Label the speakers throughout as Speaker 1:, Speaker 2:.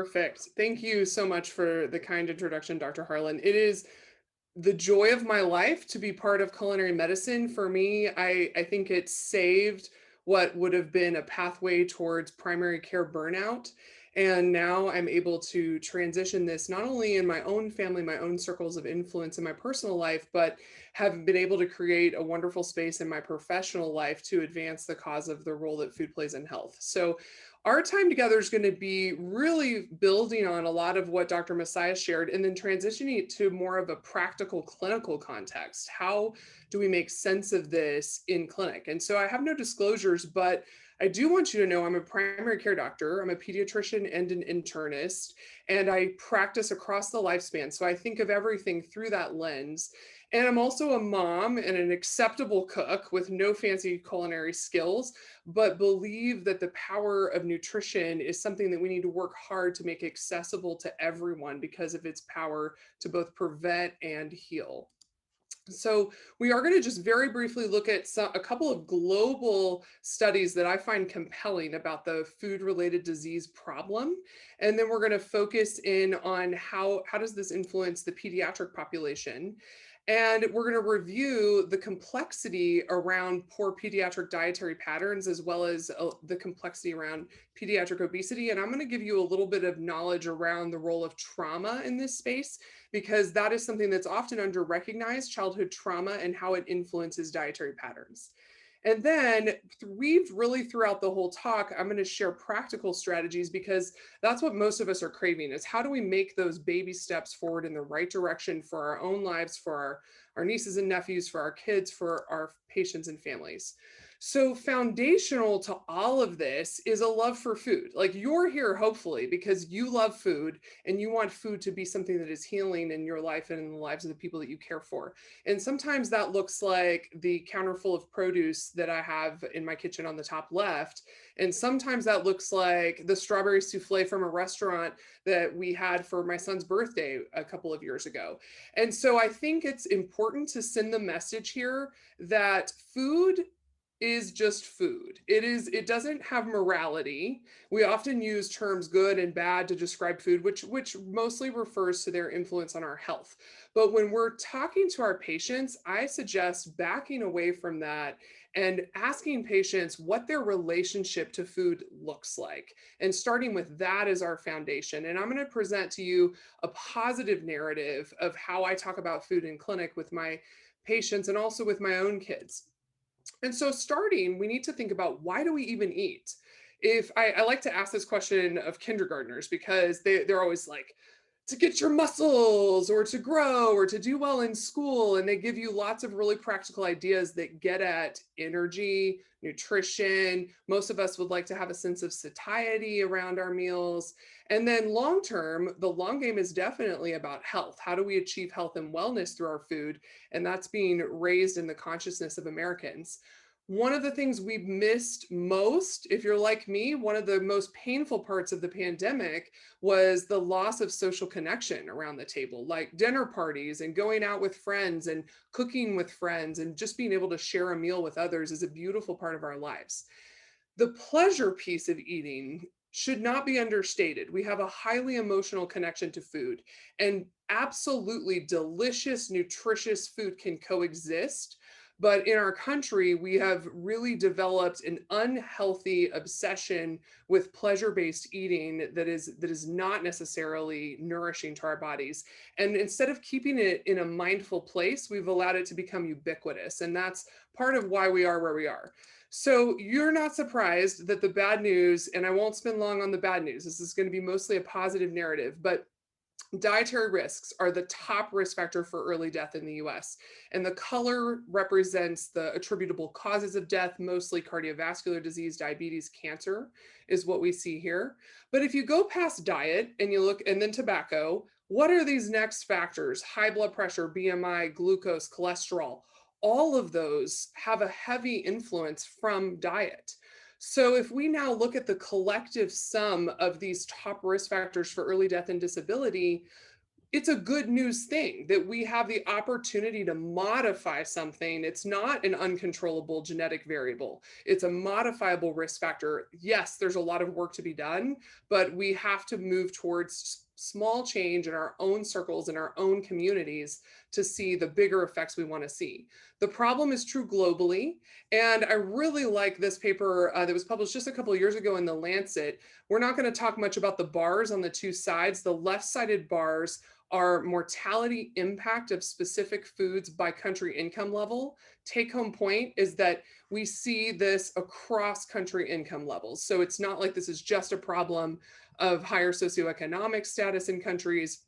Speaker 1: Perfect. Thank you so much for the kind introduction, Dr. Harlan. It is the joy of my life to be part of culinary medicine. For me, I think it saved what would have been a pathway towards primary care burnout. And now I'm able to transition this not only in my own family, my own circles of influence in my personal life, but have been able to create a wonderful space in my professional life to advance the cause of the role that food plays in health. So our time together is going to be really building on a lot of what Dr. Messiah shared and then transitioning it to more of a practical clinical context. How do we make sense of this in clinic? And so I have no disclosures, but I do want you to know I'm a primary care doctor, I'm a pediatrician and an internist, and I practice across the lifespan. So I think of everything through that lens. And I'm also a mom and an acceptable cook with no fancy culinary skills, but believe that the power of nutrition is something that we need to work hard to make accessible to everyone because of its power to both prevent and heal. So we are going to just very briefly look at a couple of global studies that I find compelling about the food-related disease problem. And then we're going to focus in on how does this influence the pediatric population. And we're going to review the complexity around poor pediatric dietary patterns, as well as the complexity around pediatric obesity. And I'm going to give you a little bit of knowledge around the role of trauma in this space, because that is something that's often under recognized, childhood trauma and how it influences dietary patterns. And then we've really throughout the whole talk, I'm going to share practical strategies because that's what most of us are craving is how do we make those baby steps forward in the right direction for our own lives, for our nieces and nephews, for our kids, for our patients and families. So foundational to all of this is a love for food. Like you're here hopefully because you love food and you want food to be something that is healing in your life and in the lives of the people that you care for. And sometimes that looks like the counter full of produce that I have in my kitchen on the top left. And sometimes that looks like the strawberry souffle from a restaurant that we had for my son's birthday a couple of years ago. And so I think it's important to send the message here that food is just food. It doesn't have morality. We often use terms good and bad to describe food, which mostly refers to their influence on our health. But when we're talking to our patients, I suggest backing away from that and asking patients what their relationship to food looks like and starting with that as our foundation. And I'm going to present to you a positive narrative of how I talk about food in clinic with my patients and also with my own kids. And so starting, we need to think about why do we even eat? If I like to ask this question of kindergartners because they're always like, to get your muscles or to grow or to do well in school. And they give you lots of really practical ideas that get at energy, nutrition. Most of us would like to have a sense of satiety around our meals. And then long term, the long game is definitely about health. How do we achieve health and wellness through our food? And that's being raised in the consciousness of Americans. One of the things we've missed most, if you're like me, one of the most painful parts of the pandemic was the loss of social connection around the table, like dinner parties and going out with friends and cooking with friends and just being able to share a meal with others is a beautiful part of our lives. The pleasure piece of eating should not be understated. We have a highly emotional connection to food, and absolutely delicious, nutritious food can coexist. But in our country, we have really developed an unhealthy obsession with pleasure-based eating that is not necessarily nourishing to our bodies. And instead of keeping it in a mindful place, we've allowed it to become ubiquitous. And that's part of why we are where we are. So you're not surprised that the bad news, and I won't spend long on the bad news, this is going to be mostly a positive narrative, but dietary risks are the top risk factor for early death in the US. And the color represents the attributable causes of death, mostly cardiovascular disease, diabetes, cancer is what we see here. But if you go past diet and you look, and then tobacco, what are these next factors? High blood pressure, BMI, glucose, cholesterol. All of those have a heavy influence from diet. So if we now look at the collective sum of these top risk factors for early death and disability, it's a good news thing that we have the opportunity to modify something. It's not an uncontrollable genetic variable. It's a modifiable risk factor. Yes, there's a lot of work to be done, but we have to move towards small change in our own circles, in our own communities, to see the bigger effects we want to see. The problem is true globally. And I really like this paper that was published just a couple of years ago in The Lancet. We're not going to talk much about the bars on the two sides. The left-sided bars are mortality impact of specific foods by country income level. Take home point is that we see this across country income levels. So it's not like this is just a problem of higher socioeconomic status in countries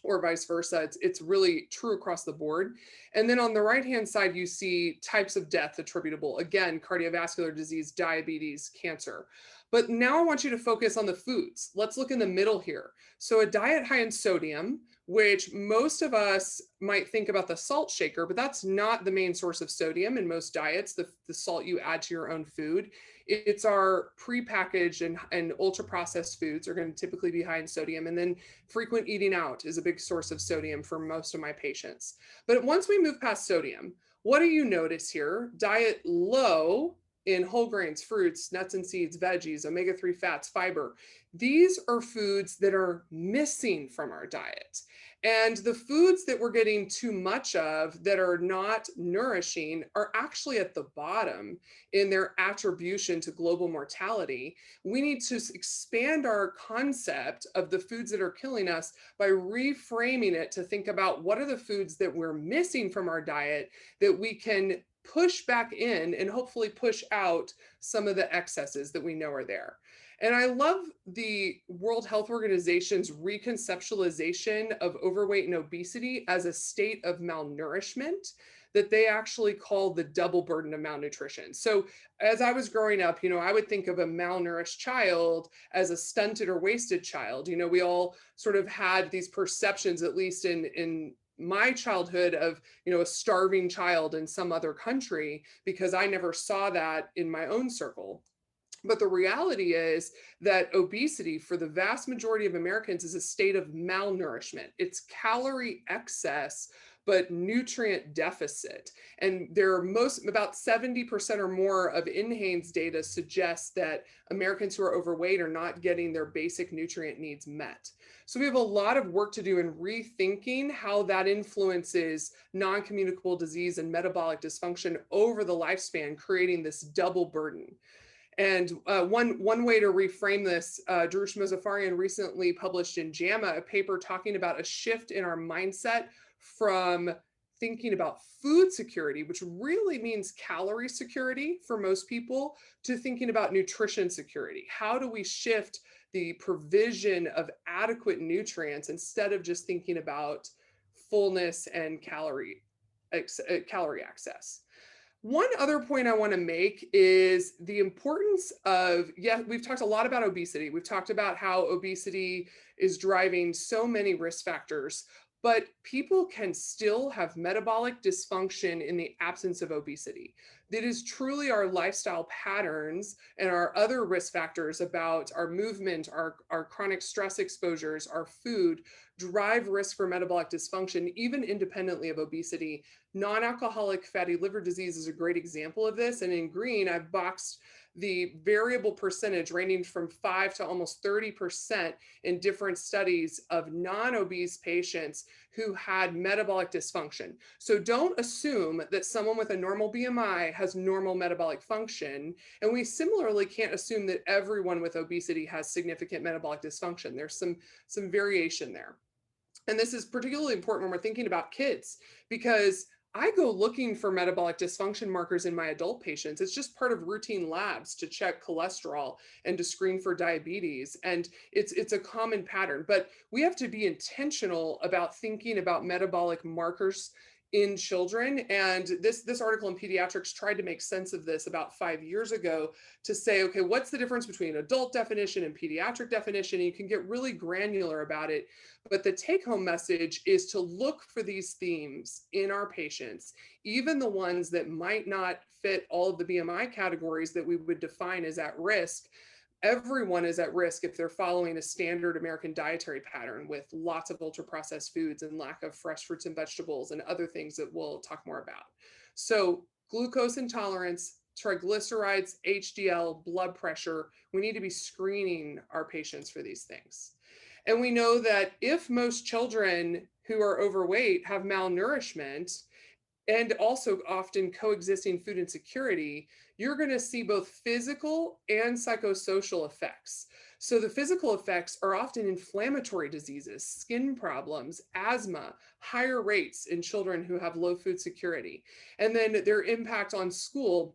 Speaker 1: or vice versa. It's really true across the board. And then on the right-hand side, you see types of death attributable. Again, cardiovascular disease, diabetes, cancer. But now I want you to focus on the foods. Let's look in the middle here. So a diet high in sodium, which most of us might think about the salt shaker, but that's not the main source of sodium in most diets, the salt you add to your own food. It's our prepackaged and ultra processed foods are going to typically be high in sodium. And then frequent eating out is a big source of sodium for most of my patients. But once we move past sodium, what do you notice here? Diet low in whole grains, fruits, nuts and seeds, veggies, omega-3 fats, fiber. These are foods that are missing from our diet. And the foods that we're getting too much of that are not nourishing are actually at the bottom in their attribution to global mortality. We need to expand our concept of the foods that are killing us by reframing it to think about what are the foods that we're missing from our diet that we can push back in and hopefully push out some of the excesses that we know are there. And I love the World Health Organization's reconceptualization of overweight and obesity as a state of malnourishment that they actually call the double burden of malnutrition. So as I was growing up, I would think of a malnourished child as a stunted or wasted child. We all sort of had these perceptions, at least in my childhood, of a starving child in some other country, because I never saw that in my own circle. But the reality is that obesity for the vast majority of Americans is a state of malnourishment. It's calorie excess, but nutrient deficit. And about 70% or more of NHANES data suggests that Americans who are overweight are not getting their basic nutrient needs met. So we have a lot of work to do in rethinking how that influences non-communicable disease and metabolic dysfunction over the lifespan, creating this double burden. And one way to reframe this, Darush Mozaffarian recently published in JAMA a paper talking about a shift in our mindset from thinking about food security, which really means calorie security for most people, to thinking about nutrition security. How do we shift the provision of adequate nutrients instead of just thinking about fullness and calorie access? One other point I want to make is the importance of, we've talked a lot about obesity. We've talked about how obesity is driving so many risk factors, but people can still have metabolic dysfunction in the absence of obesity. It is truly our lifestyle patterns and our other risk factors about our movement, our chronic stress exposures, our food, drive risk for metabolic dysfunction, even independently of obesity. Non-alcoholic fatty liver disease is a great example of this. And in green, I've boxed the variable percentage ranging from 5 to almost 30% in different studies of non-obese patients who had metabolic dysfunction. So don't assume that someone with a normal BMI has normal metabolic function. And we similarly can't assume that everyone with obesity has significant metabolic dysfunction. There's some variation there. And this is particularly important when we're thinking about kids, because I go looking for metabolic dysfunction markers in my adult patients. It's just part of routine labs to check cholesterol and to screen for diabetes. And it's a common pattern, but we have to be intentional about thinking about metabolic markers in children. And this article in Pediatrics tried to make sense of this about 5 years ago to say, okay, what's the difference between adult definition and pediatric definition? And you can get really granular about it. But the take-home message is to look for these themes in our patients, even the ones that might not fit all of the BMI categories that we would define as at risk. everyone is at risk if they're following a standard American dietary pattern with lots of ultra processed foods and lack of fresh fruits and vegetables and other things that we'll talk more about. So, glucose intolerance, triglycerides, HDL, blood pressure, we need to be screening our patients for these things. And we know that if most children who are overweight have malnourishment, and also often coexisting food insecurity, you're going to see both physical and psychosocial effects. So the physical effects are often inflammatory diseases, skin problems, asthma, higher rates in children who have low food security. And then their impact on school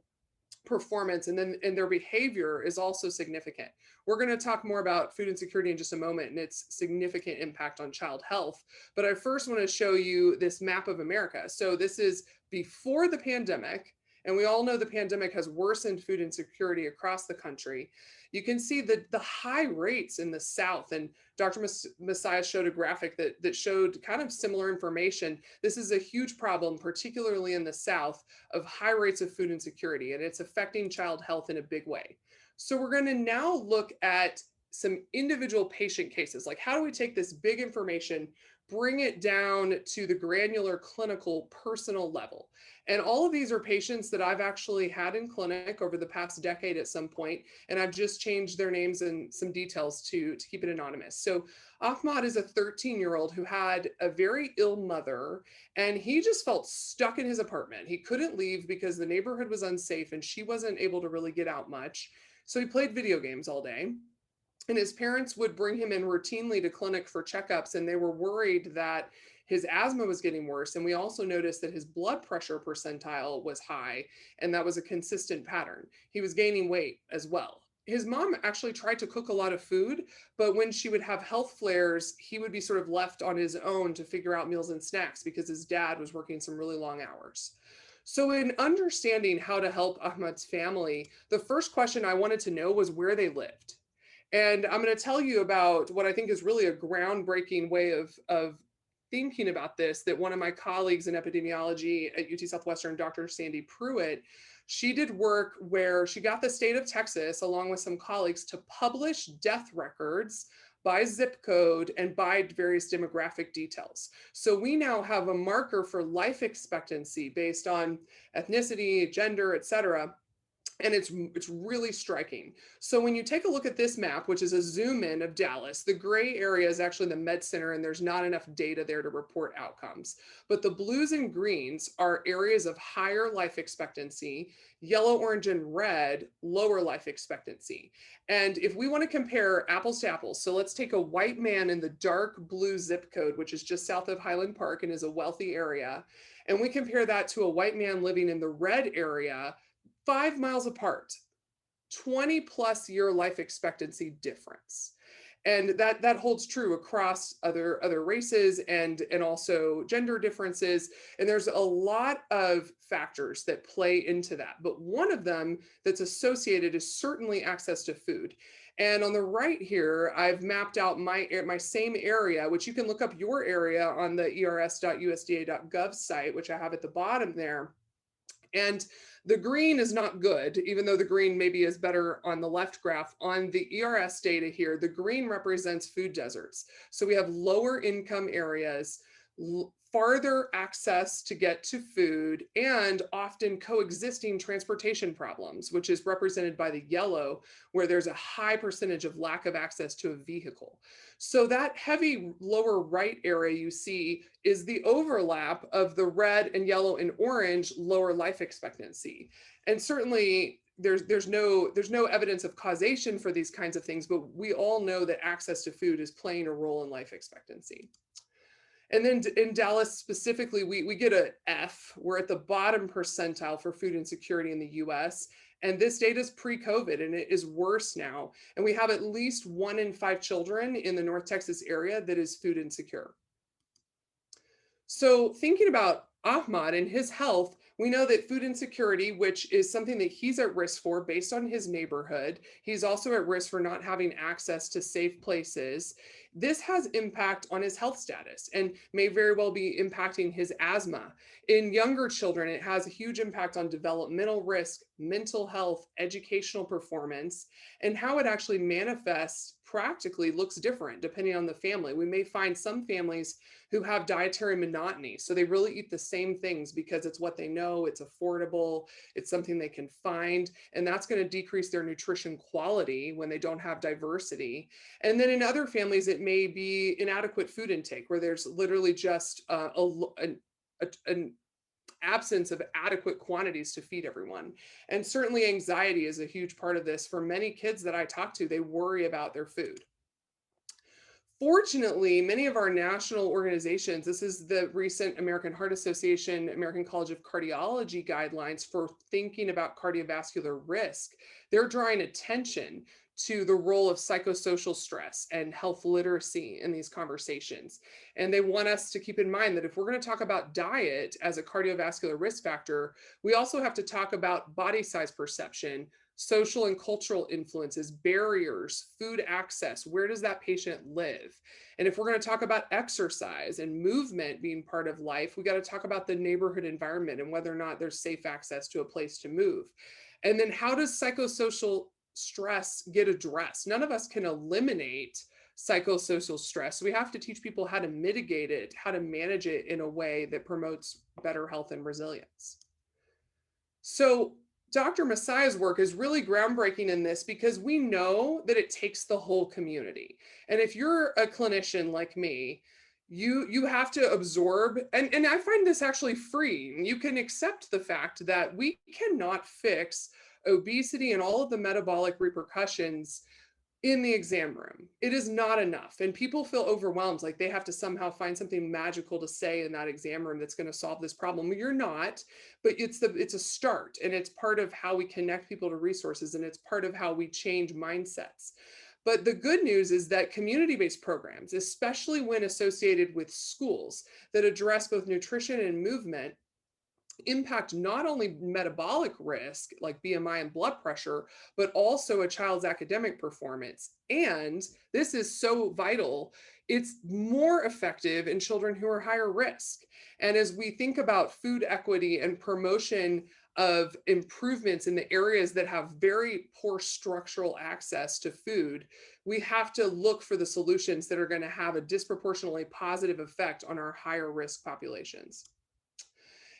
Speaker 1: performance and their behavior is also significant. We're going to talk more about food insecurity in just a moment and its significant impact on child health. But I first want to show you this map of America. So this is before the pandemic, and we all know the pandemic has worsened food insecurity across the country. You can see the high rates in the South, and Dr. Messiah showed a graphic that showed kind of similar information. This is a huge problem, particularly in the South, of high rates of food insecurity, and it's affecting child health in a big way. So we're going to now look at some individual patient cases. Like, how do we take this big information, bring it down to the granular clinical personal level? And all of these are patients that I've actually had in clinic over the past decade at some point, and I've just changed their names and some details to keep it anonymous. So Ahmad is a 13-year-old who had a very ill mother, and he just felt stuck in his apartment. He couldn't leave because the neighborhood was unsafe and she wasn't able to really get out much. So he played video games all day. And his parents would bring him in routinely to clinic for checkups, and they were worried that his asthma was getting worse. And we also noticed that his blood pressure percentile was high, and that was a consistent pattern. He was gaining weight as well. His mom actually tried to cook a lot of food, but when she would have health flares, he would be sort of left on his own to figure out meals and snacks because his dad was working some really long hours. So in understanding how to help Ahmad's family, the first question I wanted to know was where they lived. And I'm going to tell you about what I think is really a groundbreaking way of thinking about this, that one of my colleagues in epidemiology at UT Southwestern, Dr. Sandy Pruitt, she did work where she got the state of Texas, along with some colleagues, to publish death records by zip code and by various demographic details. So we now have a marker for life expectancy based on ethnicity, gender, et cetera. And it's really striking. So when you take a look at this map, which is a zoom in of Dallas, the gray area is actually the med center, and there's not enough data there to report outcomes. But the blues and greens are areas of higher life expectancy, yellow, orange, and red, lower life expectancy. And if we want to compare apples to apples, so let's take a white man in the dark blue zip code, which is just south of Highland Park and is a wealthy area, and we compare that to a white man living in the red area, 5 miles apart, 20 plus year life expectancy difference. And that holds true across other races and also gender differences. And there's a lot of factors that play into that. But one of them that's associated is certainly access to food. And on the right here, I've mapped out my same area, which you can look up your area on the ers.usda.gov site, which I have at the bottom there. And the green is not good, even though the green maybe is better on the left graph. On the ERS data here, the green represents food deserts. So we have lower income areas, farther access to get to food, and often coexisting transportation problems, which is represented by the yellow, where there's a high percentage of lack of access to a vehicle. So that heavy lower right area you see is the overlap of the red and yellow and orange lower life expectancy. And certainly there's no evidence of causation for these kinds of things, but we all know that access to food is playing a role in life expectancy. And then in Dallas specifically, we get an F. We're at the bottom percentile for food insecurity in the US. And this data is pre-COVID, and it is worse now. And we have at least 1 in 5 children in the North Texas area that is food insecure. So thinking about Ahmad and his health, We know that food insecurity, which is something that he's at risk for based on his neighborhood, he's also at risk for not having access to safe places. This has impact on his health status and may very well be impacting his asthma. In younger children, it has a huge impact on developmental risk, mental health, educational performance, and how it actually manifests practically looks different depending on the family. We may find some families who have dietary monotony. So they really eat the same things because it's what they know, it's affordable, it's something they can find, and that's going to decrease their nutrition quality when they don't have diversity. And then in other families, it may be inadequate food intake where there's literally just an absence of adequate quantities to feed everyone. And certainly anxiety is a huge part of this. For many kids that I talk to, they worry about their food. Fortunately, many of our national organizations, this is the recent American Heart Association, American College of Cardiology guidelines for thinking about cardiovascular risk, they're drawing attention to the role of psychosocial stress and health literacy in these conversations. And they want us to keep in mind that if we're going to talk about diet as a cardiovascular risk factor, we also have to talk about body size perception, social and cultural influences, barriers, food access, where does that patient live? And if we're going to talk about exercise and movement being part of life, we got to talk about the neighborhood environment and whether or not there's safe access to a place to move. And then how does psychosocial stress get addressed? None of us can eliminate psychosocial stress. We have to teach people how to mitigate it, how to manage it in a way that promotes better health and resilience. So Dr. Messiah's work is really groundbreaking in this because we know that it takes the whole community. And if you're a clinician like me, you have to absorb, and I find this actually freeing. You can accept the fact that we cannot fix obesity and all of the metabolic repercussions in the exam room. It is not enough. And people feel overwhelmed, like they have to somehow find something magical to say in that exam room that's going to solve this problem. Well, you're not, but it's a start, and it's part of how we connect people to resources, and it's part of how we change mindsets. But the good news is that community-based programs, especially when associated with schools that address both nutrition and movement, impact not only metabolic risk like BMI and blood pressure, but also a child's academic performance. And this is so vital, it's more effective in children who are higher risk. And as we think about food equity and promotion of improvements in the areas that have very poor structural access to food, we have to look for the solutions that are going to have a disproportionately positive effect on our higher risk populations.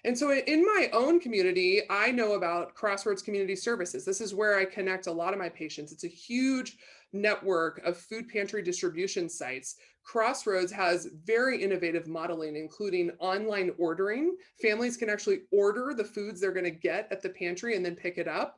Speaker 1: And so in my own community, I know about Crossroads Community Services. This is where I connect a lot of my patients. It's a huge network of food pantry distribution sites. Crossroads has very innovative modeling, including online ordering. Families can actually order the foods they're going to get at the pantry and then pick it up.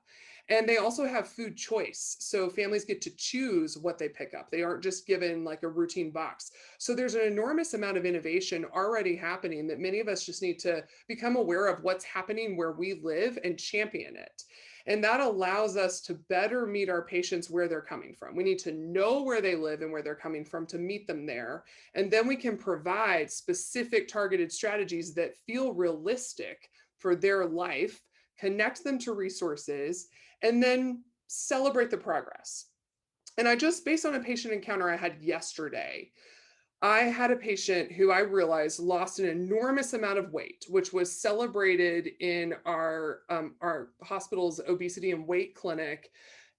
Speaker 1: And they also have food choice. So families get to choose what they pick up. They aren't just given like a routine box. So there's an enormous amount of innovation already happening that many of us just need to become aware of what's happening where we live and champion it. And that allows us to better meet our patients where they're coming from. We need to know where they live and where they're coming from to meet them there. And then we can provide specific targeted strategies that feel realistic for their life, connect them to resources, and then celebrate the progress. And I just, based on a patient encounter I had yesterday, I had a patient who I realized lost an enormous amount of weight, which was celebrated in our hospital's obesity and weight clinic.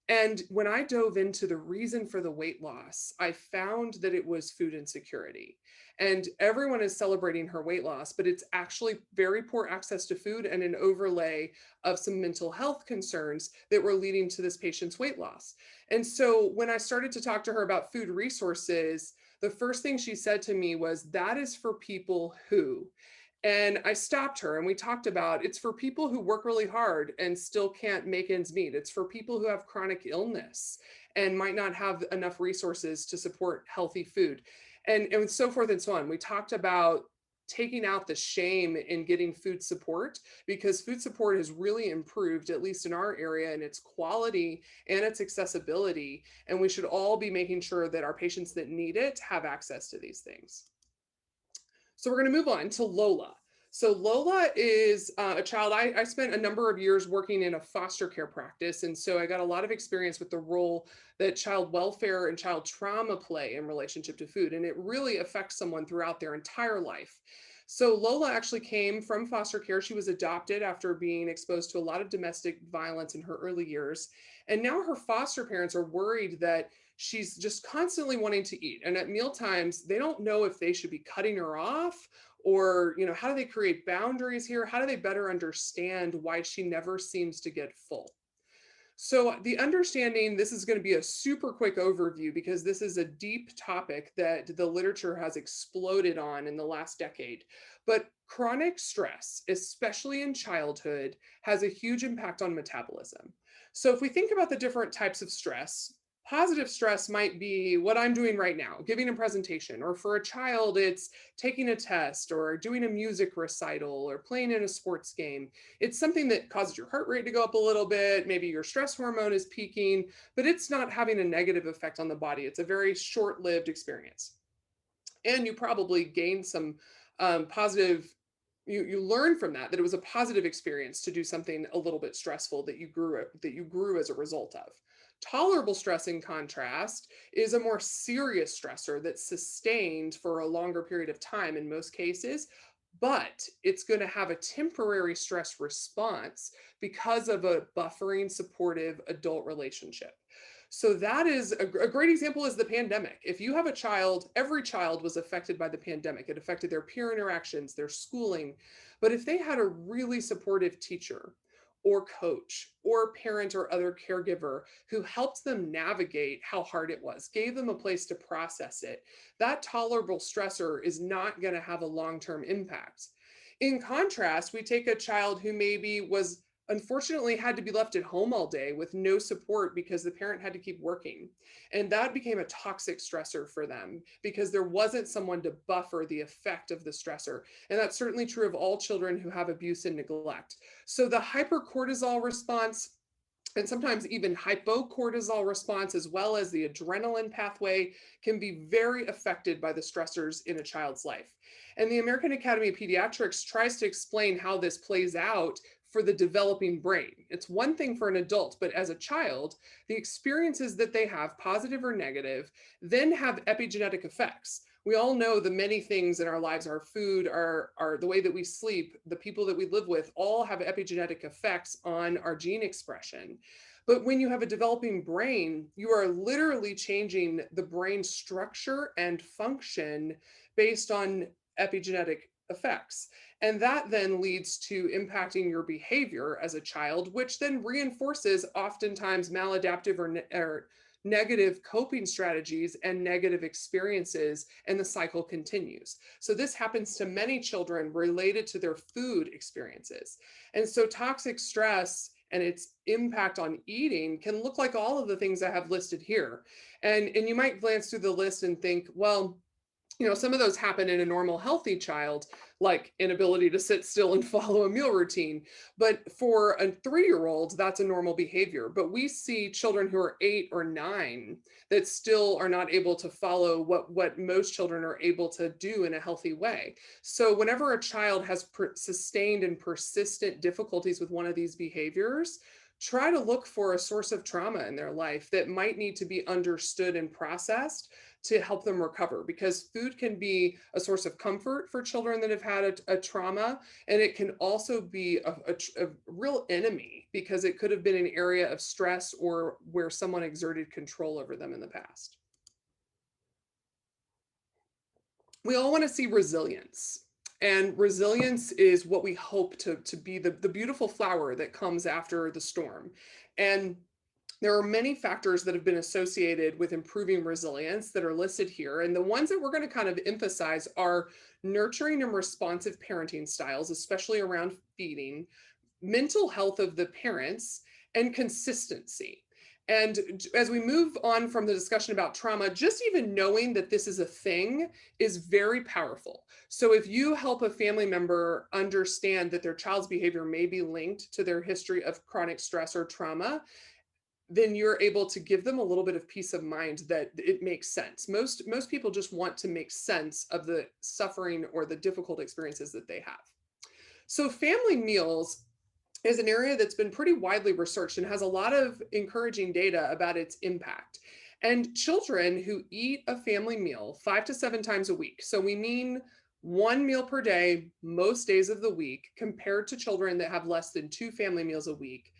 Speaker 1: And when I dove into the reason for the weight loss, I found that it was food insecurity. And everyone is celebrating her weight loss, but it's actually very poor access to food and an overlay of some mental health concerns that were leading to this patient's weight loss. And so when I started to talk to her about food resources, the first thing she said to me was, that is for people who. And I stopped her and we talked about, it's for people who work really hard and still can't make ends meet. It's for people who have chronic illness and might not have enough resources to support healthy food, and so forth and so on. We talked about taking out the shame in getting food support, because food support has really improved, at least in our area, in its quality and its accessibility. And we should all be making sure that our patients that need it have access to these things. So we're going to move on to Lola. So Lola is a child. I spent a number of years working in a foster care practice. And so I got a lot of experience with the role that child welfare and child trauma play in relationship to food. And it really affects someone throughout their entire life. So Lola actually came from foster care. She was adopted after being exposed to a lot of domestic violence in her early years. And now her foster parents are worried that she's just constantly wanting to eat. And at meal times, they don't know if they should be cutting her off, or how do they create boundaries here? How do they better understand why she never seems to get full? So the understanding, this is going to be a super quick overview because this is a deep topic that the literature has exploded on in the last decade. But chronic stress, especially in childhood, has a huge impact on metabolism. So if we think about the different types of stress, positive stress might be what I'm doing right now, giving a presentation, or for a child, it's taking a test or doing a music recital or playing in a sports game. It's something that causes your heart rate to go up a little bit. Maybe your stress hormone is peaking, but it's not having a negative effect on the body. It's a very short lived experience. And you probably gain some positive. You learn from that it was a positive experience to do something a little bit stressful that you grew as a result of. Tolerable stress, in contrast, is a more serious stressor that's sustained for a longer period of time in most cases, but it's going to have a temporary stress response because of a buffering, supportive adult relationship. So that is a great example is the pandemic. If you have a child, every child was affected by the pandemic. It affected their peer interactions, their schooling. But if they had a really supportive teacher or coach or parent or other caregiver who helped them navigate how hard it was, gave them a place to process it, that tolerable stressor is not going to have a long-term impact. In contrast, we take a child who maybe was unfortunately had to be left at home all day with no support because the parent had to keep working. And that became a toxic stressor for them because there wasn't someone to buffer the effect of the stressor. And that's certainly true of all children who have abuse and neglect. So the hypercortisol response, and sometimes even hypocortisol response, as well as the adrenaline pathway, can be very affected by the stressors in a child's life. And the American Academy of Pediatrics tries to explain how this plays out for the developing brain. It's one thing for an adult, but as a child, the experiences that they have, positive or negative, then have epigenetic effects. We all know the many things in our lives, our food, our the way that we sleep, the people that we live with, all have epigenetic effects on our gene expression. But when you have a developing brain, you are literally changing the brain structure and function based on epigenetic effects. And that then leads to impacting your behavior as a child, which then reinforces oftentimes maladaptive or negative coping strategies and negative experiences, and the cycle continues. So this happens to many children related to their food experiences. And so toxic stress and its impact on eating can look like all of the things I have listed here. And you might glance through the list and think, well, some of those happen in a normal, healthy child, like inability to sit still and follow a meal routine. But for a 3-year-old, that's a normal behavior. But we see children who are 8 or 9 that still are not able to follow what most children are able to do in a healthy way. So whenever a child has sustained and persistent difficulties with one of these behaviors, try to look for a source of trauma in their life that might need to be understood and processed to help them recover, because food can be a source of comfort for children that have had a trauma, and it can also be a real enemy because it could have been an area of stress or where someone exerted control over them in the past. We all want to see resilience. And resilience is what we hope to be the beautiful flower that comes after the storm. And there are many factors that have been associated with improving resilience that are listed here. And the ones that we're going to kind of emphasize are nurturing and responsive parenting styles, especially around feeding, mental health of the parents, and consistency. And as we move on from the discussion about trauma, just even knowing that this is a thing is very powerful. So if you help a family member understand that their child's behavior may be linked to their history of chronic stress or trauma, then you're able to give them a little bit of peace of mind that it makes sense. Most people just want to make sense of the suffering or the difficult experiences that they have. So family meals is an area that's been pretty widely researched and has a lot of encouraging data about its impact. And children who eat a family meal 5 to 7 times a week, so we mean one meal per day, most days of the week, compared to children that have less than two family meals a week,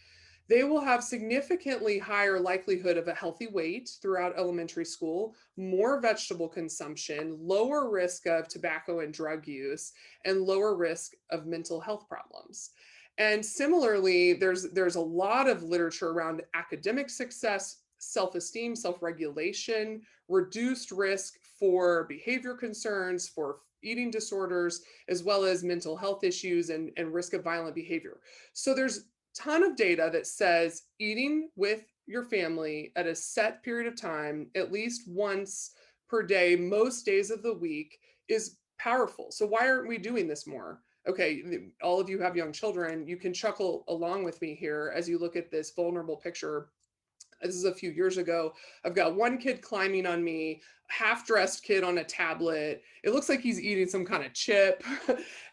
Speaker 1: they will have significantly higher likelihood of a healthy weight throughout elementary school, more vegetable consumption, lower risk of tobacco and drug use, and lower risk of mental health problems. And similarly, there's a lot of literature around academic success, self-esteem, self-regulation, reduced risk for behavior concerns, for eating disorders, as well as mental health issues and risk of violent behavior. So there's ton of data that says eating with your family at a set period of time, at least once per day, most days of the week, is powerful. So why aren't we doing this more? Okay, all of you have young children. You can chuckle along with me here as you look at this vulnerable picture. This is a few years ago. I've got one kid climbing on me, half-dressed kid on a tablet. It looks like he's eating some kind of chip.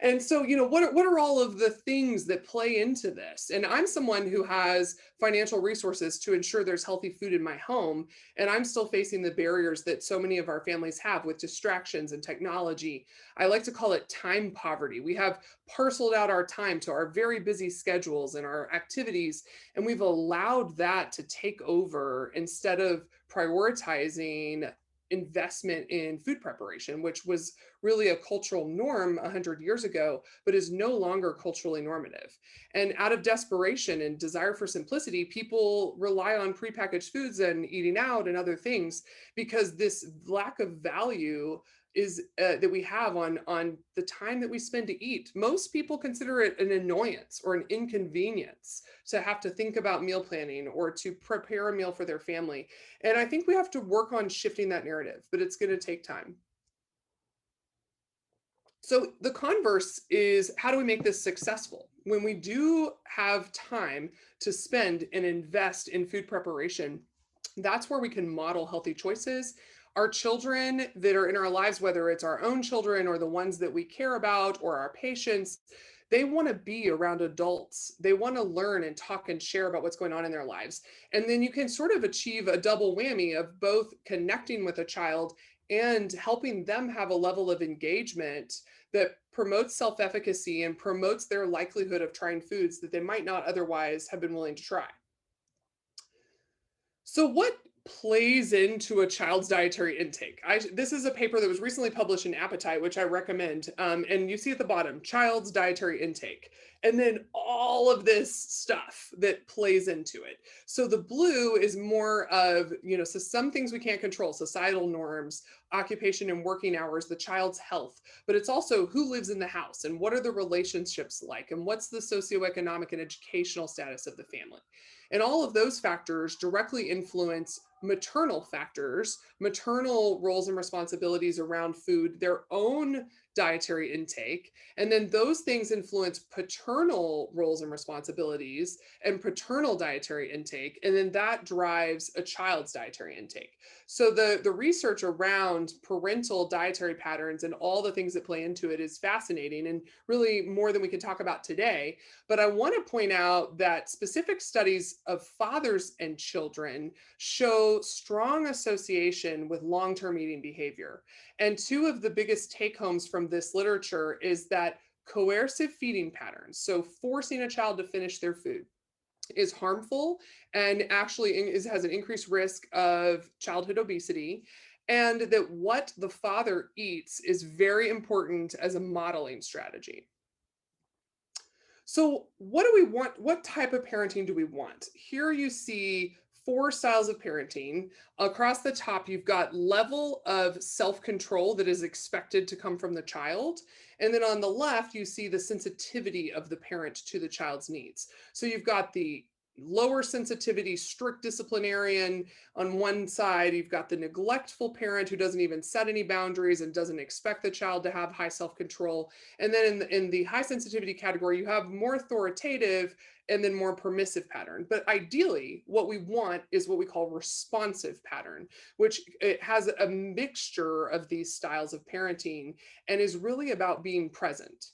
Speaker 1: And so, what are all of the things that play into this? And I'm someone who has financial resources to ensure there's healthy food in my home, and I'm still facing the barriers that so many of our families have with distractions and technology. I like to call it time poverty. We have parceled out our time to our very busy schedules and our activities, and we've allowed that to take over instead of prioritizing investment in food preparation, which was really a cultural norm 100 years ago, but is no longer culturally normative. And out of desperation and desire for simplicity, people rely on prepackaged foods and eating out and other things because this lack of value is that we have on the time that we spend to eat. Most people consider it an annoyance or an inconvenience to have to think about meal planning or to prepare a meal for their family. And I think we have to work on shifting that narrative, but it's going to take time. So the converse is, how do we make this successful? When we do have time to spend and invest in food preparation, that's where we can model healthy choices. Our children that are in our lives, whether it's our own children or the ones that we care about or our patients, they want to be around adults. They want to learn and talk and share about what's going on in their lives. And then you can sort of achieve a double whammy of both connecting with a child and helping them have a level of engagement that promotes self-efficacy and promotes their likelihood of trying foods that they might not otherwise have been willing to try. So what plays into a child's dietary intake? This is a paper that was recently published in Appetite, which I recommend. And you see at the bottom, child's dietary intake, and then all of this stuff that plays into it. So the blue is more of, so some things we can't control, societal norms, occupation and working hours, the child's health, but it's also who lives in the house and what are the relationships like and what's the socioeconomic and educational status of the family. And all of those factors directly influence maternal factors, maternal roles and responsibilities around food, their own dietary intake. And then those things influence paternal roles and responsibilities and paternal dietary intake. And then that drives a child's dietary intake. So the research around parental dietary patterns and all the things that play into it is fascinating and really more than we can talk about today. But I want to point out that specific studies of fathers and children show strong association with long-term eating behavior. And two of the biggest take-homes from this literature is that coercive feeding patterns, so forcing a child to finish their food, is harmful and actually has an increased risk of childhood obesity, and that what the father eats is very important as a modeling strategy. So what do we want? What type of parenting do we want? Here you see 4 styles of parenting. Across the top, you've got level of self-control that is expected to come from the child. And then on the left, you see the sensitivity of the parent to the child's needs. So you've got the lower sensitivity, strict disciplinarian on one side. You've got the neglectful parent who doesn't even set any boundaries and doesn't expect the child to have high self-control. And then in the high sensitivity category, you have more authoritative and then more permissive pattern. But ideally, what we want is what we call responsive pattern, which it has a mixture of these styles of parenting and is really about being present.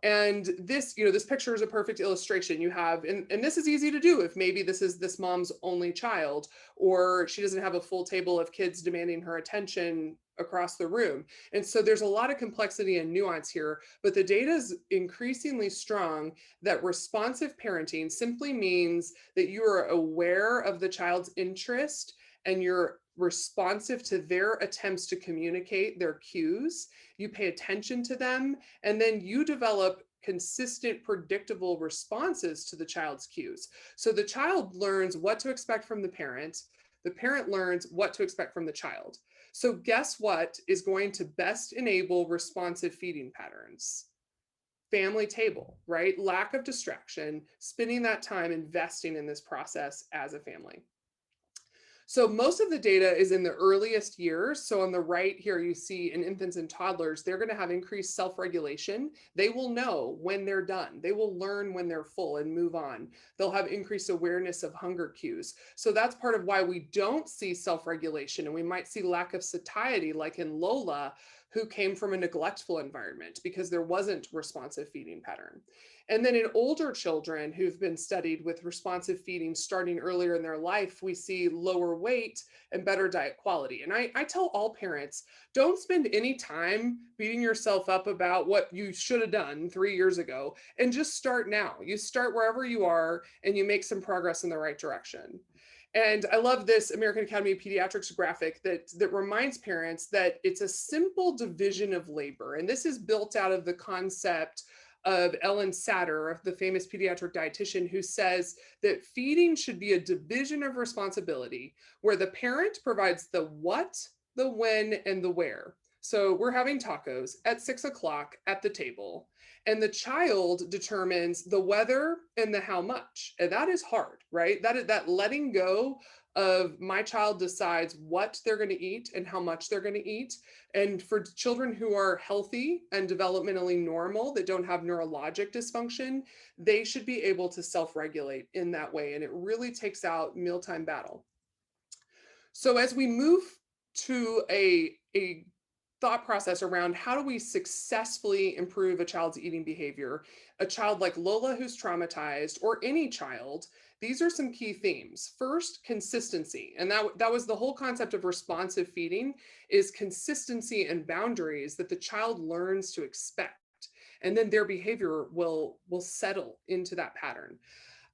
Speaker 1: And this, this picture is a perfect illustration. You have, and this is easy to do if maybe this is this mom's only child, or she doesn't have a full table of kids demanding her attention across the room. And so there's a lot of complexity and nuance here, but the data is increasingly strong that responsive parenting simply means that you are aware of the child's interest and you're responsive to their attempts to communicate their cues. You pay attention to them, and then you develop consistent, predictable responses to the child's cues. So the child learns what to expect from the parent learns what to expect from the child. So guess what is going to best enable responsive feeding patterns? Family table, right? Lack of distraction, spending that time investing in this process as a family. So most of the data is in the earliest years. So on the right here, you see in infants and toddlers, they're going to have increased self-regulation. They will know when they're done. They will learn when they're full and move on. They'll have increased awareness of hunger cues. So that's part of why we don't see self-regulation, and we might see lack of satiety like in Lola, who came from a neglectful environment because there wasn't responsive feeding pattern. And then in older children who've been studied with responsive feeding starting earlier in their life, we see lower weight and better diet quality. And I tell all parents, don't spend any time beating yourself up about what you should have done 3 years ago, and just start now. You start wherever you are and you make some progress in the right direction. And I love this American Academy of Pediatrics graphic that reminds parents that it's a simple division of labor. And this is built out of the concept of Ellen Satter, the famous pediatric dietitian, who says that feeding should be a division of responsibility where the parent provides the what, the when, and the where. So we're having tacos at 6 o'clock at the table, and the child determines the whether and the how much. And that is hard, right? That letting go of my child decides what they're going to eat and how much they're going to eat. And for children who are healthy and developmentally normal, that don't have neurologic dysfunction, they should be able to self-regulate in that way. And it really takes out mealtime battle. So as we move to a thought process around how do we successfully improve a child's eating behavior, a child like Lola who's traumatized, or any child, these are some key themes. First, consistency. And that was the whole concept of responsive feeding, is consistency and boundaries that the child learns to expect. And then their behavior will settle into that pattern.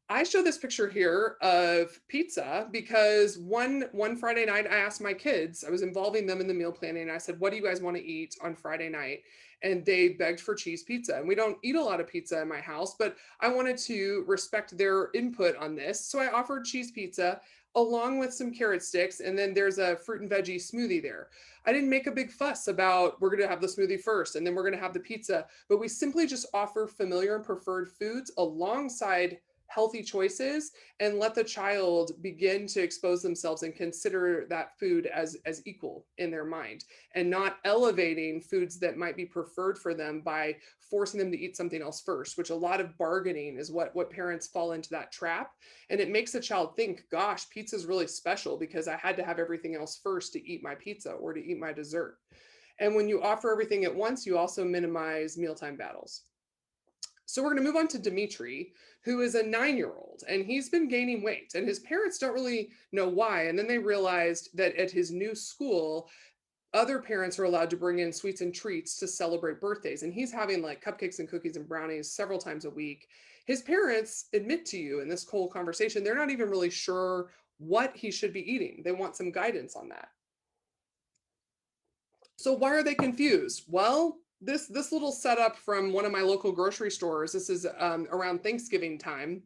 Speaker 1: I show this picture here of pizza because one Friday night I asked my kids, I was involving them in the meal planning, and I said, what do you guys want to eat on Friday night? And they begged for cheese pizza. And we don't eat a lot of pizza in my house, but I wanted to respect their input on this. So I offered cheese pizza along with some carrot sticks, and then there's a fruit and veggie smoothie there. I didn't make a big fuss about we're going to have the smoothie first and then we're going to have the pizza, but we simply just offer familiar and preferred foods alongside healthy choices and let the child begin to expose themselves and consider that food as equal in their mind, and not elevating foods that might be preferred for them by forcing them to eat something else first, which a lot of bargaining is what parents fall into that trap. And it makes the child think, gosh, pizza is really special because I had to have everything else first to eat my pizza or to eat my dessert. And when you offer everything at once, you also minimize mealtime battles. So we're going to move on to Dimitri, who is a 9-year-old, and he's been gaining weight, and his parents don't really know why. And then they realized that at his new school, other parents are allowed to bring in sweets and treats to celebrate birthdays. And he's having like cupcakes and cookies and brownies several times a week. His parents admit to you in this whole conversation, they're not even really sure what he should be eating. They want some guidance on that. So why are they confused? Well, this little setup from one of my local grocery stores, this is around Thanksgiving time,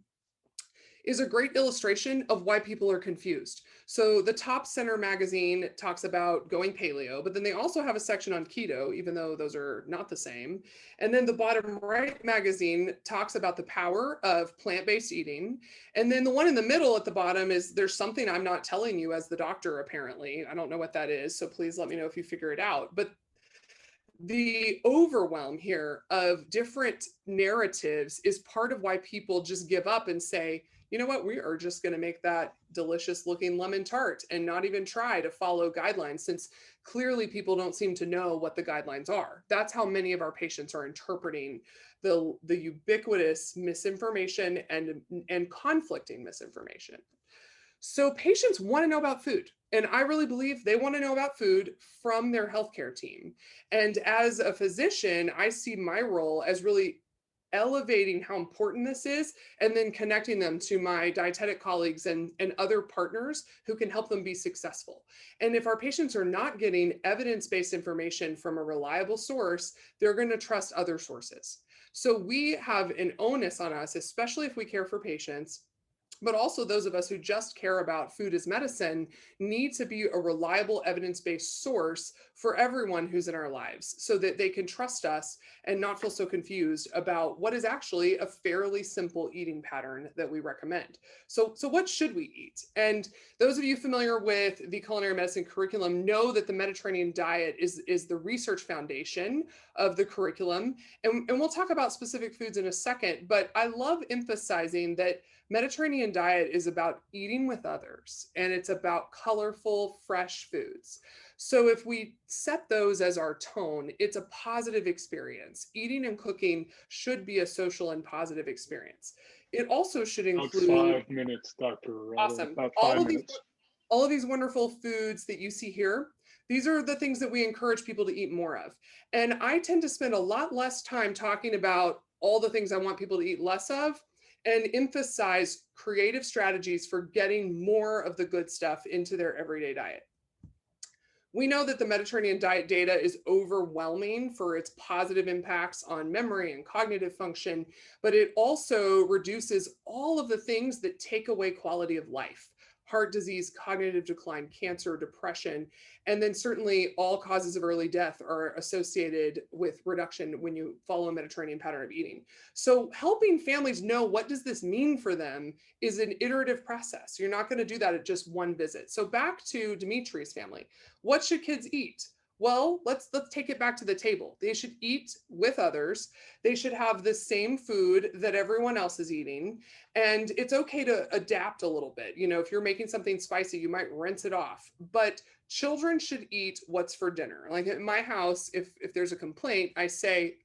Speaker 1: is a great illustration of why people are confused. So the Top Center magazine talks about going paleo, but then they also have a section on keto, even though those are not the same. And then the bottom right magazine talks about the power of plant-based eating. And then the one in the middle at the bottom is there's something I'm not telling you as the doctor, apparently. I don't know what that is, so please let me know if you figure it out. But the overwhelm here of different narratives is part of why people just give up and say, you know what, we are just going to make that delicious looking lemon tart and not even try to follow guidelines, since clearly people don't seem to know what the guidelines are. That's how many of our patients are interpreting the ubiquitous misinformation and conflicting misinformation. So patients want to know about food. And I really believe they want to know about food from their healthcare team. And as a physician, I see my role as really elevating how important this is and then connecting them to my dietetic colleagues and other partners who can help them be successful. And if our patients are not getting evidence-based information from a reliable source, they're going to trust other sources. So we have an onus on us, especially if we care for patients, but also those of us who just care about food as medicine, need to be a reliable evidence-based source for everyone who's in our lives so that they can trust us and not feel so confused about what is actually a fairly simple eating pattern that we recommend. So what should we eat? And those of you familiar with the culinary medicine curriculum know that the Mediterranean diet is the research foundation of the curriculum. And we'll talk about specific foods in a second, but I love emphasizing that Mediterranean diet is about eating with others, and it's about colorful, fresh foods. So if we set those as our tone, it's a positive experience. Eating and cooking should be a social and positive experience. It also should
Speaker 2: About
Speaker 1: include
Speaker 2: 5 minutes, Dr.
Speaker 1: awesome.
Speaker 2: About 5 minutes.
Speaker 1: All of these wonderful foods that you see here. These are the things that we encourage people to eat more of. And I tend to spend a lot less time talking about all the things I want people to eat less of and emphasize creative strategies for getting more of the good stuff into their everyday diet. We know that the Mediterranean diet data is overwhelming for its positive impacts on memory and cognitive function, but it also reduces all of the things that take away quality of life: heart disease, cognitive decline, cancer, depression, and then certainly all causes of early death are associated with reduction when you follow a Mediterranean pattern of eating. So helping families know what does this mean for them is an iterative process. You're not going to do that at just one visit. So back to Dimitri's family. What should kids eat? Well, let's take it back to the table. They should eat with others. They should have the same food that everyone else is eating. And it's okay to adapt a little bit. You know, if you're making something spicy, you might rinse it off. But children should eat what's for dinner. Like at my house, if there's a complaint, I say,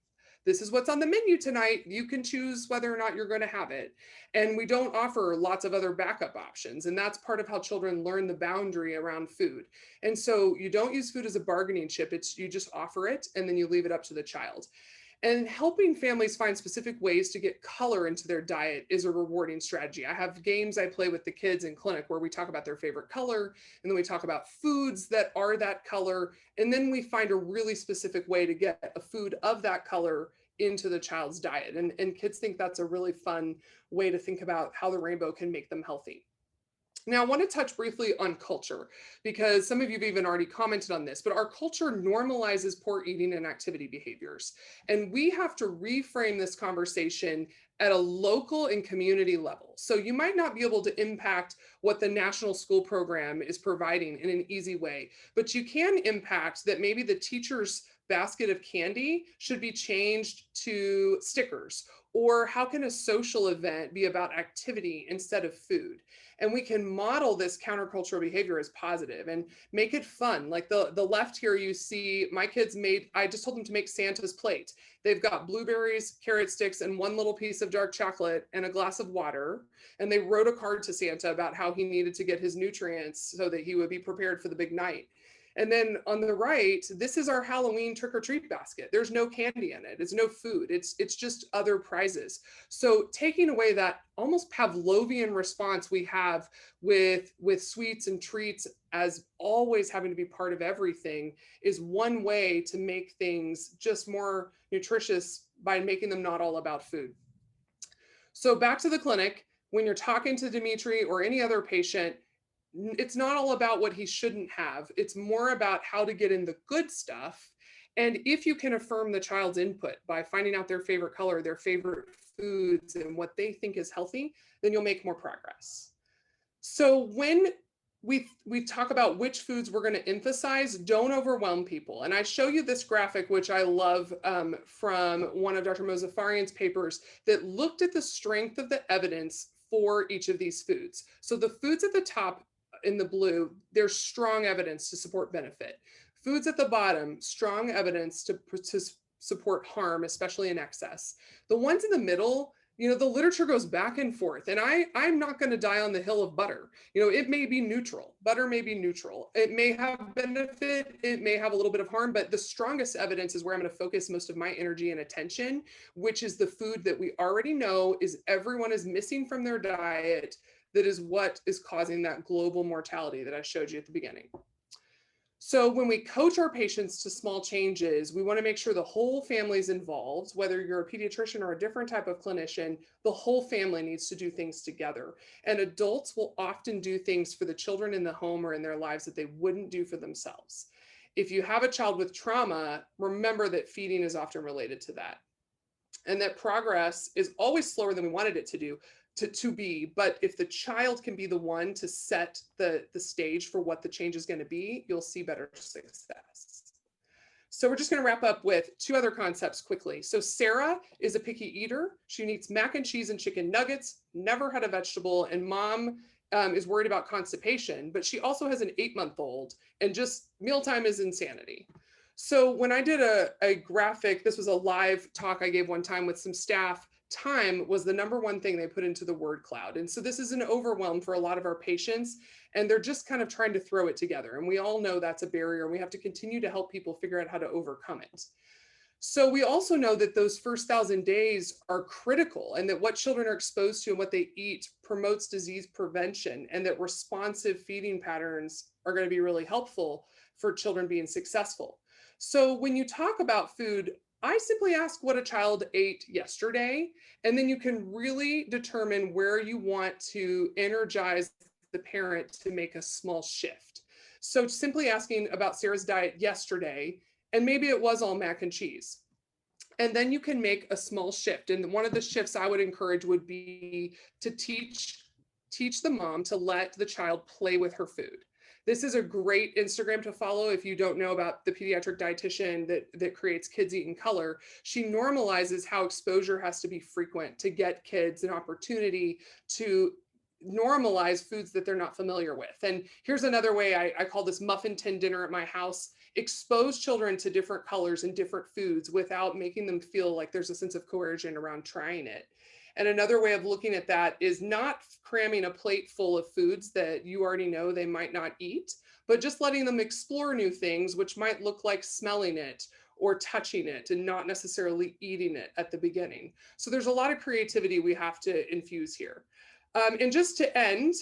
Speaker 1: this is what's on the menu tonight. You can choose whether or not you're going to have it. And we don't offer lots of other backup options. And that's part of how children learn the boundary around food. And so you don't use food as a bargaining chip. You just offer it and then you leave it up to the child. And helping families find specific ways to get color into their diet is a rewarding strategy. I have games I play with the kids in clinic where we talk about their favorite color, and then we talk about foods that are that color, and then we find a really specific way to get a food of that color into the child's diet. And kids think that's a really fun way to think about how the rainbow can make them healthy. Now, I want to touch briefly on culture, because some of you have even already commented on this, but our culture normalizes poor eating and activity behaviors. And we have to reframe this conversation at a local and community level. So you might not be able to impact what the national school program is providing in an easy way, but you can impact that maybe the teacher's basket of candy should be changed to stickers, or how can a social event be about activity instead of food? And we can model this countercultural behavior as positive and make it fun. Like the left here, you see my kids I just told them to make Santa's plate. They've got blueberries, carrot sticks, and one little piece of dark chocolate and a glass of water. And they wrote a card to Santa about how he needed to get his nutrients so that he would be prepared for the big night. And then on the right, this is our Halloween trick or treat basket. There's no candy in it. It's no food. It's just other prizes. So taking away that almost Pavlovian response we have with sweets and treats as always having to be part of everything is one way to make things just more nutritious by making them not all about food. So back to the clinic, when you're talking to Dimitri or any other patient, it's not all about what he shouldn't have. It's more about how to get in the good stuff. And if you can affirm the child's input by finding out their favorite color, their favorite foods, and what they think is healthy, then you'll make more progress. So when we talk about which foods we're going to emphasize, don't overwhelm people. And I show you this graphic, which I love, from one of Dr. Mozaffarian's papers that looked at the strength of the evidence for each of these foods. So the foods at the top in the blue, there's strong evidence to support benefit. Foods at the bottom, strong evidence to support harm, especially in excess. The ones in the middle, the literature goes back and forth. And I'm not going to die on the hill of butter. It may be neutral. Butter may be neutral. It may have benefit. It may have a little bit of harm, but the strongest evidence is where I'm going to focus most of my energy and attention, which is the food that we already know is everyone is missing from their diet. That is what is causing that global mortality that I showed you at the beginning. So when we coach our patients to small changes, we want to make sure the whole family is involved, whether you're a pediatrician or a different type of clinician, the whole family needs to do things together. And adults will often do things for the children in the home or in their lives that they wouldn't do for themselves. If you have a child with trauma, remember that feeding is often related to that. And that progress is always slower than we wanted it to do, to be, but if the child can be the one to set the stage for what the change is going to be, you'll see better success. So we're just going to wrap up with two other concepts quickly. So Sarah is a picky eater. She eats mac and cheese and chicken nuggets, never had a vegetable, and mom is worried about constipation, but she also has an 8-month-old, and just mealtime is insanity. So when I did a graphic, this was a live talk I gave one time with some staff, time was the number one thing they put into the word cloud. And so this is an overwhelm for a lot of our patients, and they're just kind of trying to throw it together. And we all know that's a barrier, and we have to continue to help people figure out how to overcome it. So we also know that those first 1,000 days are critical, and that what children are exposed to and what they eat promotes disease prevention, and that responsive feeding patterns are going to be really helpful for children being successful. So when you talk about food, I simply ask what a child ate yesterday, and then you can really determine where you want to energize the parent to make a small shift. So simply asking about Sarah's diet yesterday, and maybe it was all mac and cheese. And then you can make a small shift. And one of the shifts I would encourage would be to teach the mom to let the child play with her food. This is a great Instagram to follow if you don't know about the pediatric dietitian that creates Kids Eat in Color. She normalizes how exposure has to be frequent to get kids an opportunity to normalize foods that they're not familiar with. And here's another way I call this muffin tin dinner at my house. Expose children to different colors and different foods without making them feel like there's a sense of coercion around trying it. And another way of looking at that is not cramming a plate full of foods that you already know they might not eat, but just letting them explore new things, which might look like smelling it or touching it and not necessarily eating it at the beginning. So there's a lot of creativity we have to infuse here. And just to end,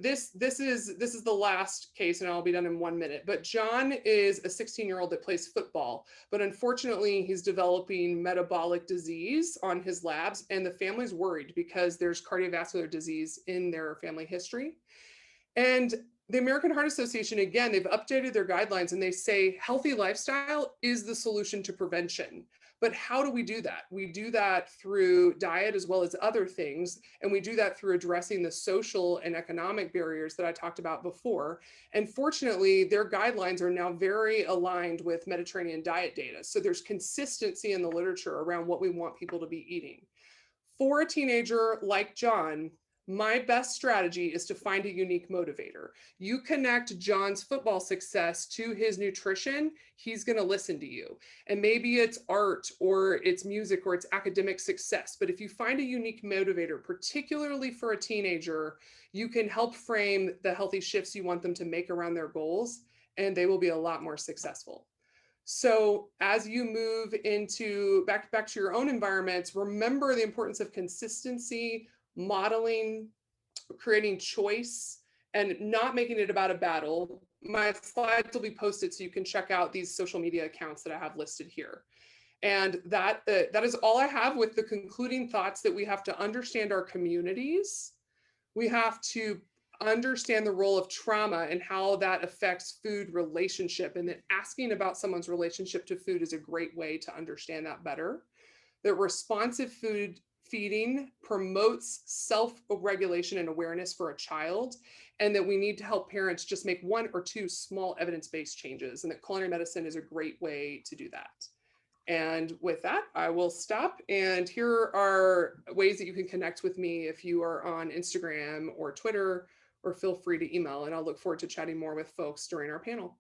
Speaker 1: this is the last case, and I'll be done in 1 minute. But John is a 16-year-old that plays football, but unfortunately, he's developing metabolic disease on his labs, and the family's worried because there's cardiovascular disease in their family history. And the American Heart Association, again, they've updated their guidelines, and they say healthy lifestyle is the solution to prevention. But how do we do that? We do that through diet as well as other things. And we do that through addressing the social and economic barriers that I talked about before. And fortunately, their guidelines are now very aligned with Mediterranean diet data. So there's consistency in the literature around what we want people to be eating. For a teenager like John, my best strategy is to find a unique motivator. You connect John's football success to his nutrition, he's going to listen to you. And maybe it's art or it's music or it's academic success. But if you find a unique motivator, particularly for a teenager, you can help frame the healthy shifts you want them to make around their goals, and they will be a lot more successful. So as you move into back to your own environments, remember the importance of consistency, modeling, creating choice, and not making it about a battle. My slides will be posted so you can check out these social media accounts that I have listed here. And that is all I have with the concluding thoughts that we have to understand our communities. We have to understand the role of trauma and how that affects food relationship, and that asking about someone's relationship to food is a great way to understand that better. That responsive food feeding promotes self-regulation and awareness for a child, and that we need to help parents just make 1 or 2 small evidence-based changes, and that culinary medicine is a great way to do that. And with that, I will stop. And here are ways that you can connect with me if you are on Instagram or Twitter, or feel free to email, and I'll look forward to chatting more with folks during our panel.